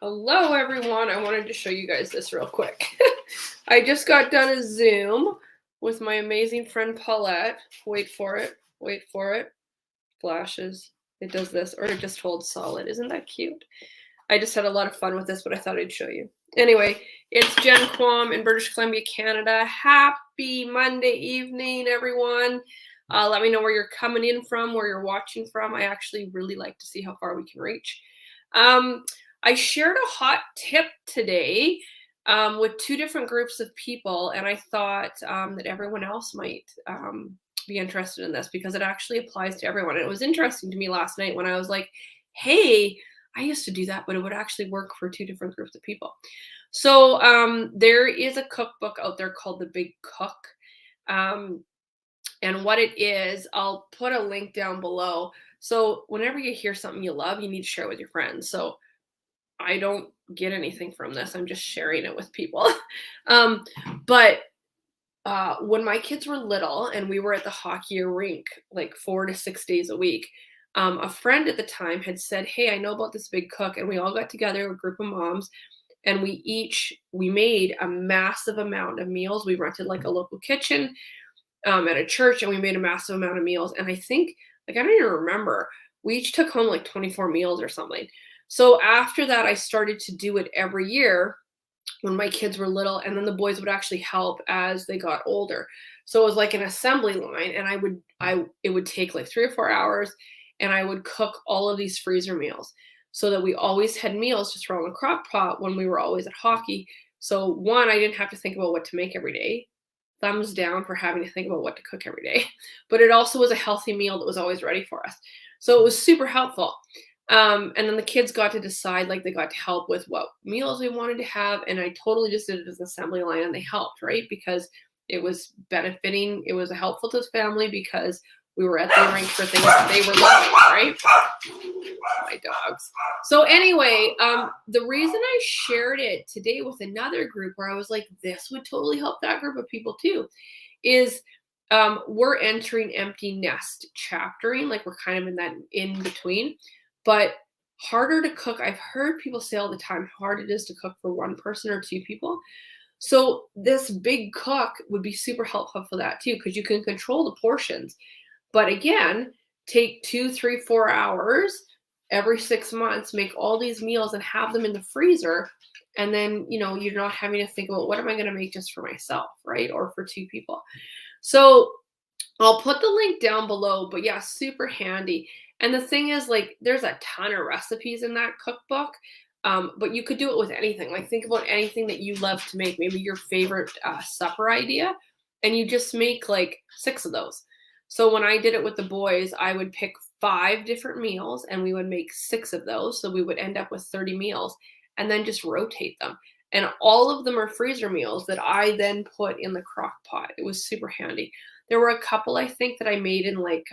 Hello, everyone. I wanted to show you guys this real quick. I just got done a Zoom with my amazing friend Paulette. Wait for it. Wait for it. Flashes. It does this, or it just holds solid. Isn't that cute? I just had a lot of fun with this, but I thought I'd show you. Anyway, it's Jen Quam in British Columbia, Canada. Happy Monday evening, everyone. Let me know where you're coming in from, where you're watching from. I actually really like to see how far we can reach. I shared a hot tip today with two different groups of people, and I thought that everyone else might be interested in this because it actually applies to everyone. And it was interesting to me last night when I was like, hey, I used to do that, but it would actually work for two different groups of people. So there is a cookbook out there called The Big Cook. And what it is, I'll put a link down below. So whenever you hear something you love, you need to share it with your friends. So I don't get anything from this. I'm just sharing it with people. But when my kids were little and we were at the hockey rink like 4 to 6 days a week, a friend at the time had said, hey, I know about this Big Cook. And we all got together, a group of moms, and we made a massive amount of meals. We rented like a local kitchen at a church, and we made a massive amount of meals. And I think, like, I don't even remember, we each took home like 24 meals or something. So after that, I started to do it every year when my kids were little, and then the boys would actually help as they got older. So it was like an assembly line, and it would take like 3 or 4 hours, and I would cook all of these freezer meals so that we always had meals to throw in the crock pot when we were always at hockey. So one, I didn't have to think about what to make every day. Thumbs down for having to think about what to cook every day. But it also was a healthy meal that was always ready for us. So it was super helpful. And then the kids got to decide, like, they got to help with what meals we wanted to have. And I totally just did it as an assembly line, and they helped, right? Because it was benefiting. It was helpful to the family because we were at the rink for things that they were loving, right? My dogs. So anyway, the reason I shared it today with another group where I was like, this would totally help that group of people too, is we're entering empty nest chaptering. Like, we're kind of in that in between, but harder to cook. I've heard people say all the time how hard it is to cook for one person or two people. So this Big Cook would be super helpful for that too, because you can control the portions. But again, take 2, 3, 4 hours every 6 months, make all these meals and have them in the freezer. And then, you're not having to think about, what am I going to make just for myself, right? Or for two people. So I'll put the link down below, but yeah, super handy. And the thing is, like, there's a ton of recipes in that cookbook. But you could do it with anything. Like, think about anything that you love to make, maybe your favorite supper idea, and you just make like 6 of those. So when I did it with the boys, I would pick 5 different meals and we would make 6 of those. So we would end up with 30 meals and then just rotate them. And all of them are freezer meals that I then put in the crock pot. It was super handy. There were a couple, I think, that I made in like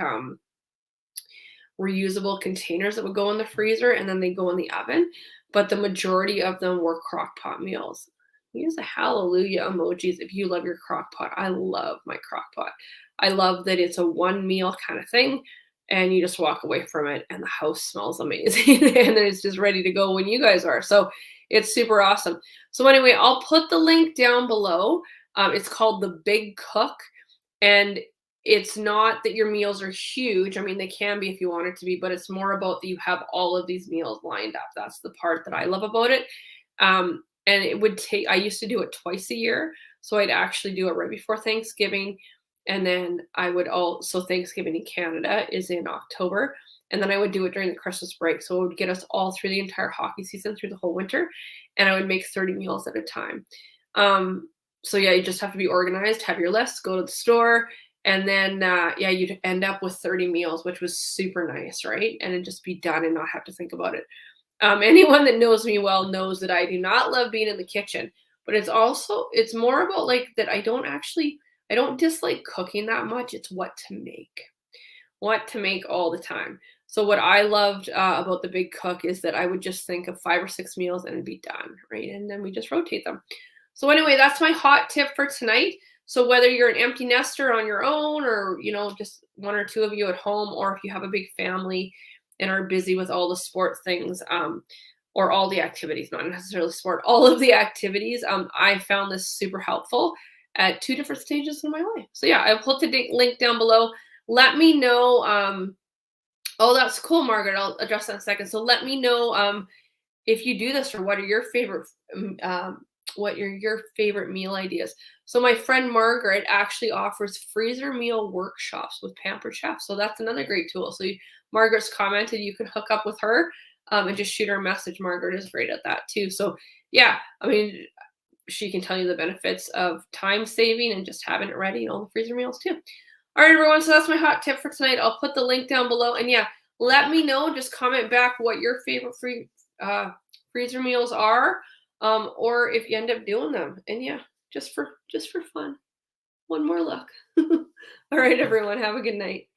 reusable containers that would go in the freezer and then they go in the oven. But the majority of them were crock pot meals. Use the hallelujah emojis if you love your crock pot. I love my crock pot. I love that it's a one meal kind of thing, and you just walk away from it and the house smells amazing and then it's just ready to go when you guys are. So it's super awesome. So anyway, I'll put the link down below. It's called The Big Cook, and it's not that your meals are huge. I mean, they can be if you want it to be, but it's more about that you have all of these meals lined up. That's the part that I love about it. And it would take, I used to do it twice a year. So I'd actually do it right before Thanksgiving. And then I would also, Thanksgiving in Canada is in October. And then I would do it during the Christmas break. So it would get us all through the entire hockey season, through the whole winter. And I would make 30 meals at a time. So yeah, you just have to be organized, have your list, go to the store. And then, you'd end up with 30 meals, which was super nice, right? And it'd just be done and not have to think about it. Anyone that knows me well knows that I do not love being in the kitchen, but it's more about like that I don't dislike cooking that much. It's what to make all the time. So what I loved about The Big Cook is that I would just think of 5 or 6 meals and it'd be done, right? And then we just rotate them. So anyway, that's my hot tip for tonight. So whether you're an empty nester on your own or, just 1 or 2 of you at home, or if you have a big family and are busy with all the sport things, or all the activities, not necessarily sport, all of the activities. I found this super helpful at two different stages in my life. So yeah, I'll put the link down below. Let me know. Oh, that's cool, Margaret. I'll address that in a second. So let me know if you do this, or what are your favorite what are your favorite meal ideas. So my friend Margaret actually offers freezer meal workshops with Pampered Chef. So that's another great tool. So Margaret's commented, you can hook up with her and just shoot her a message. Margaret is great at that too. So yeah, I mean, she can tell you the benefits of time saving and just having it ready and all the freezer meals too. All right, everyone. So that's my hot tip for tonight. I'll put the link down below. And yeah, let me know. Just comment back what your favorite freezer meals are, or if you end up doing them. And yeah, just for fun. One more look. All right, everyone. Have a good night.